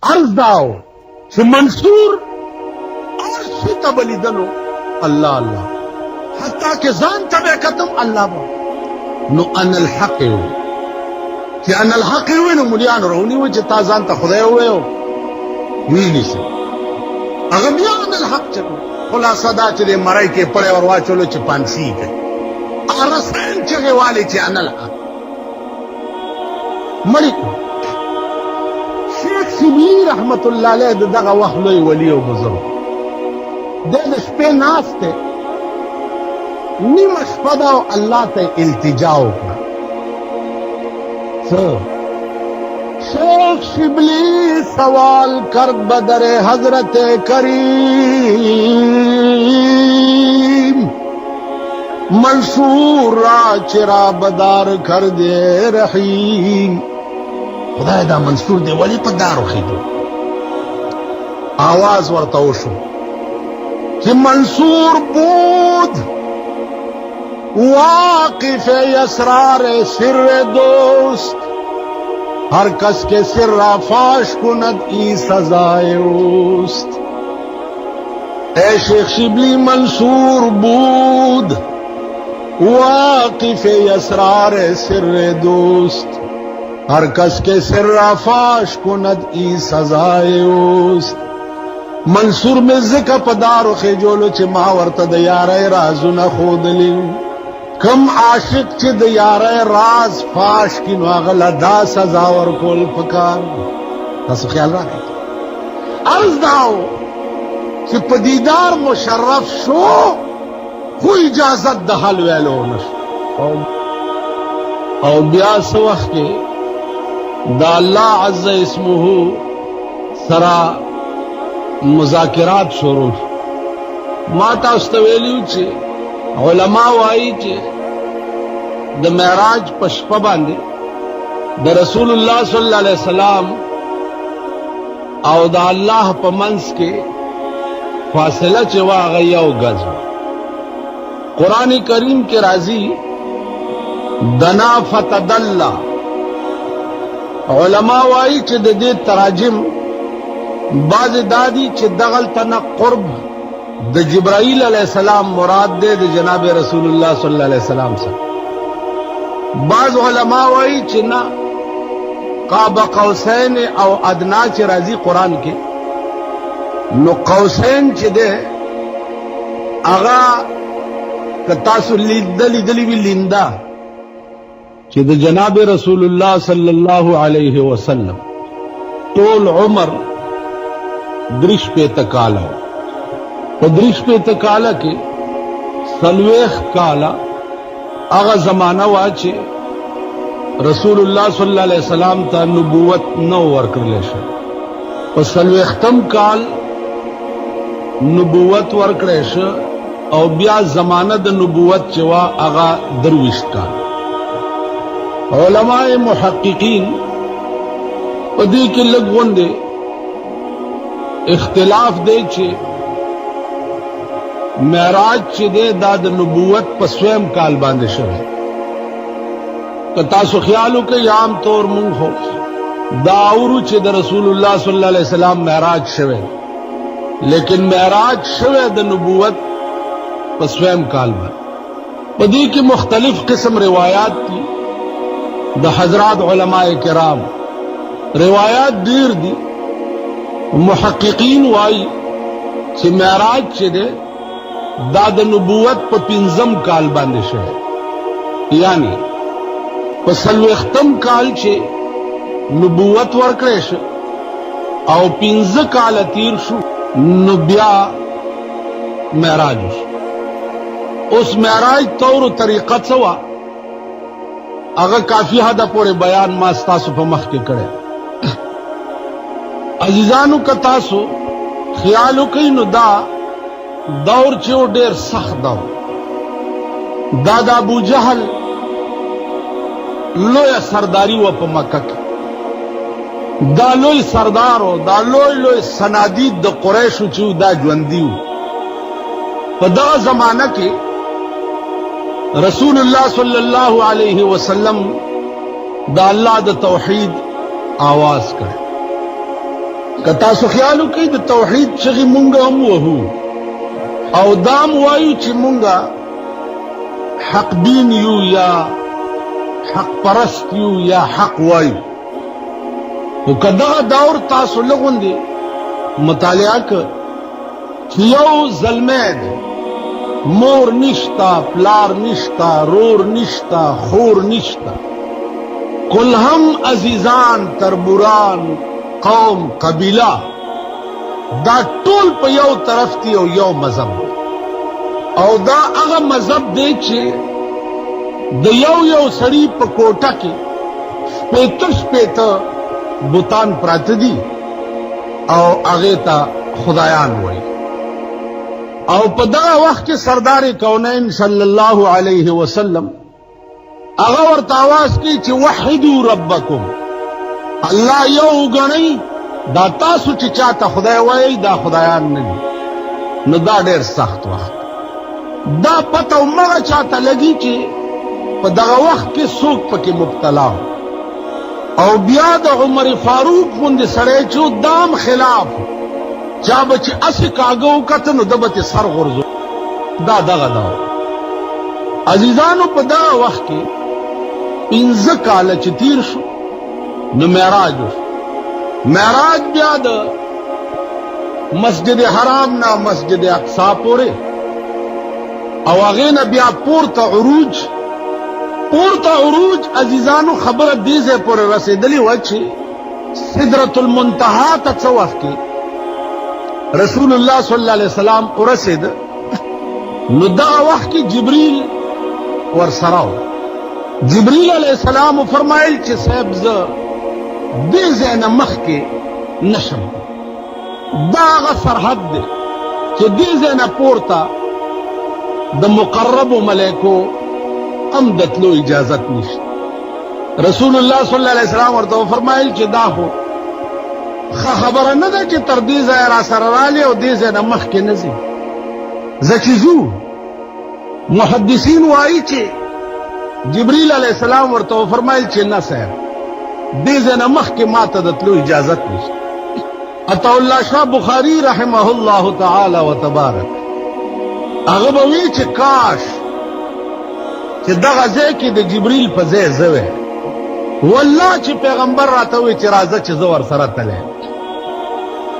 عرض داو چې منصور ارشی تبلی دنو اللہ اللہ حتیٰ کہ زان تبع کتم اللہ با نو ان الحق ہوئی کہ ان الحق ہوئی نو ملیان رونی ہوئی چی تا زان تا خدای ہوئے ہو ویلی سے اغمیا ان الحق چکو خلاصہ دا چلے مرائی کے پڑے اور واچولو چی پانسی گئے آرسین چگے والے چی ان الحق ملکو شیخ سیبی رحمت اللہ علیہ دغا وحلوی ولی و بزرگ دے شپے ناس تے نیم شپدا و اللہ تے التجاؤ کا شیخ شبلی سوال کرد بدر حضرت کریم منصور را چرا بدار کر دے رحیم خدای دا منصور دے ولی پا دارو خیدو آواز ورطاوشو کہ منصور بود واقف اسرار سر دوست ہر کس کے سر را فاش کند ای سزائے اوست اے شیخ شبلی منصور بود واقف اسرار سر دوست ہر کس کے سر را فاش کند ای سزائے اوست منصور میں ذکر پدارو خیجولو چی ماورتا دیارے رازو نخود لیو کم عاشق چی دیارے راز فاش کی نو اغلا دا سزاور کول پکار تاسو خیال را گئی عرض داو چی پدیدار مشرف شو خو اجازت دہل ویلو نشو او بیاس وقت کے دا اللہ عز اسمہ سرا مذاکرات شروع ماتا استویلیو چی علماء وائی چی دا معراج پشپا باندے دا رسول اللہ صلی اللہ علیہ وسلم او دا اللہ پا منس کے فاصلہ چی واغی او گز قرآن کریم کے راضی دنا فتدلہ علماء وائی چی دا دے تراجم بعض دادی چی دغل تنا قرب دا جبرائیل علیہ السلام مراد دے دا جناب رسول اللہ صلی اللہ علیہ وسلم سے بعض علماء وائی چی نا قاب قوسین او ادنا چی رازی قرآن کے نو قوسین چی دے اغا کتاسو دلی بھی لندہ چی دا جناب رسول اللہ صلی اللہ علیہ وسلم طول عمر درش پہ تکالا و درش پہ تکالا کے سلویخ کالا اغا زمانہ واچے رسول اللہ صلی اللہ علیہ وسلم تا نبوت نو ورکر لیشا و سلویختم کال نبوت ورکر لیشا او بیا زمانہ دا نبوت چوا اغا درویش کال علماء محققین و دی کے لگون دے اختلاف دے چھے معراج چھے دے داد نبوت پسویم کال باندے شوے تاسو خیالو کہ عام طور منگ ہو داورو چھے دا رسول اللہ صلی اللہ علیہ وسلم معراج شوے لیکن معراج شوے دا نبوت پسویم کال باندے بدی کی مختلف قسم روایات تھی دا حضرات علماء کرام روایات دیر دی محققین وائی چی معراج چی دے داد نبوت پا پنزم کال باندے شوے یعنی پا سلوختم کال چی نبوت ورکڑے شو او پنز کال تیر شو نبیا معراج شو اس معراج طور و طریقت سوا اگر کافی حد پورے بیان ماستاسو پا مخ کے کڑے عزیزانو کا تاسو خیالو کئی نو دا دور چیو دیر سخت دور دا ابو جہل لویا سرداری و پا مکہ کی دا لوی سردارو دا لوی سنادید دا قریشو چیو دا جوندیو پا دا زمانہ کے رسول اللہ صلی اللہ علیہ وسلم دا اللہ دا توحید آواز کرے کتا سو خیالو کی د توحید چغی مونگا هم وهو او دام وایو چې مونگا حق دین یو یا حق پرست یو یا حق وایو. او کدا دور تاسو لغون دی مطالعه که چې یو ظلمه دی، مور نشتا، پلار نشتا، رور نشتا، خور نشتا، کل هم عزیزان، تربوران، قوم، قبیلہ، دا ټول په یو طرف دی او یو مذہب دی. او دا هغه مذہب دی چې د یو سړی په کوټه کې شپېته بوتان پراته دي او هغې ته خدایان وایي. او په دغه وخت کې سردار کونین صلی الله علیه وسلم هغه ورته آواز کوي چې وحدوا ربکم، الله یو وګڼئ. دا تاسو چې چاته خدای وایي دا خدایان نه دي. نو دا ډېر سخت وخت، دا پته همغه چاته لګي چې په دغه وخت کې څوک پکې مبتلا و. او بیا د عمر فاروق غوندې سړی چې دام خلاف چا به چې اسې کاږه وکته نو ده به ترې سر غورځو. دا دغه دا عزیزانو په دغه وخت کې 15 کاله چې تیر شو نو معراج وشو. معراج بیا د مسجد حرام نه مسجد اقصا پورې او هغې نه بیا پورته عروج عزیزانو خبره دې ځای پورې رسېدلې وه چې سدرة المنتهى ته څه وخت کې رسول الله صلی الله علیه وسلم ورسېد نو دغه وخت کې جبریل ورسره و. جبریل علیه السلام فرمایل چې صاحب زه دې ځای نه مخکې نشم، دا هغه سرحد دی چې دې ځای نه پورته د مقربو ملایکو هم د تلو اجازت نشته. رسول الله صلی الله علیه وسلم ورته فرمایل چې دا خو ښه خبره نه ده چې تر دې ځایه را سره رالې او دې ځای نه مخکې نه ځې. زه چې ځو محدثین وایي چې جبریل علیه السلام ورته فرمایل چې نه صاحب دې ځای نه مخکې ما ته د تلو اجازت نشته. عطا الله شاه بخاري رحمه الله تعالی وتبارک هغه به وی چې کاش چې دغه ځای کې د جبریل په ځای زه وی، والله چې پیغمبر راته وی چې راځه چې زه ورسره تلی.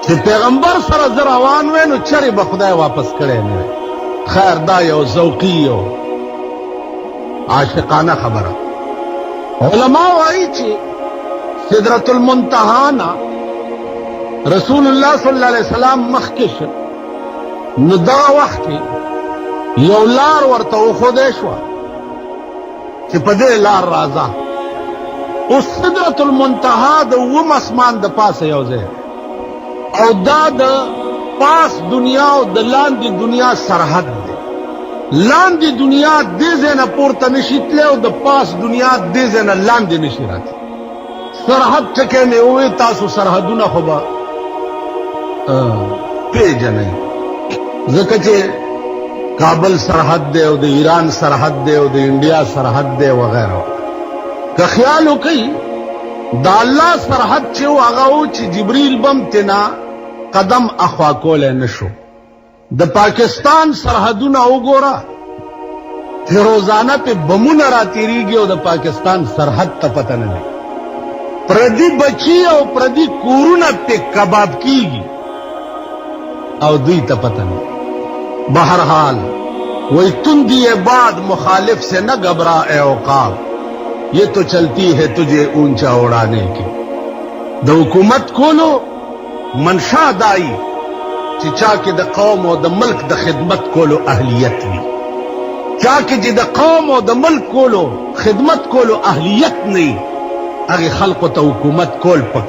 چې پیغمبر سره زه روان وی نو چرې به خدای واپس کړی نه وی. خیر دا یو ذوقي او عاشقانه خبره. علما وایي چې سدرة المنتهى نه رسول الله صلی الله علیه وسلم مخکې شو نو دغه وخت کې یو لار ورته وښودی شوه چې په دې لار راځه. اوس سدرة المنتهى د 9 اسمان د پاسه یو ځای او دا د پاس دنیا او د لاندې دنیا سرحد دی. لاندې دنیا دې ځای نه پورته نشي تللی او د پاس دنیا دې ځای نه لاندې نشي راتلی. سرحد ټکی مې ووی تاسو سرحدونه خو به پیژنئ ځکه چې کابل سرحد دی او د ایران سرحد دی او د انډیا سرحد دی وغیره. که خیال وکئ د الله سرحد چې و هغه و چې جبریل بم تینا قدم اخوا کولی نه شو. د پاکستان سرحدونه وګوره چې روزانه پې بمونه راتېرېږي او د پاکستان سرحد ته پته نه دی. پردي بچي او پردي کورونه پې کباب کېږي او دوی ته پته نه. بہرحال وہی تندی باد مخالف سے نہ گھبرا اے عقاب، یہ تو چلتی ہے تجھے اونچا اڑانے کی. د حکومت کولو منشا دائی چا کے د قوم او د ملک د خدمت کولو اہلیت وی. چا کے جی د قوم او د ملک کولو خدمت کولو اہلیت نہیں اگے خلق تو حکومت کول پک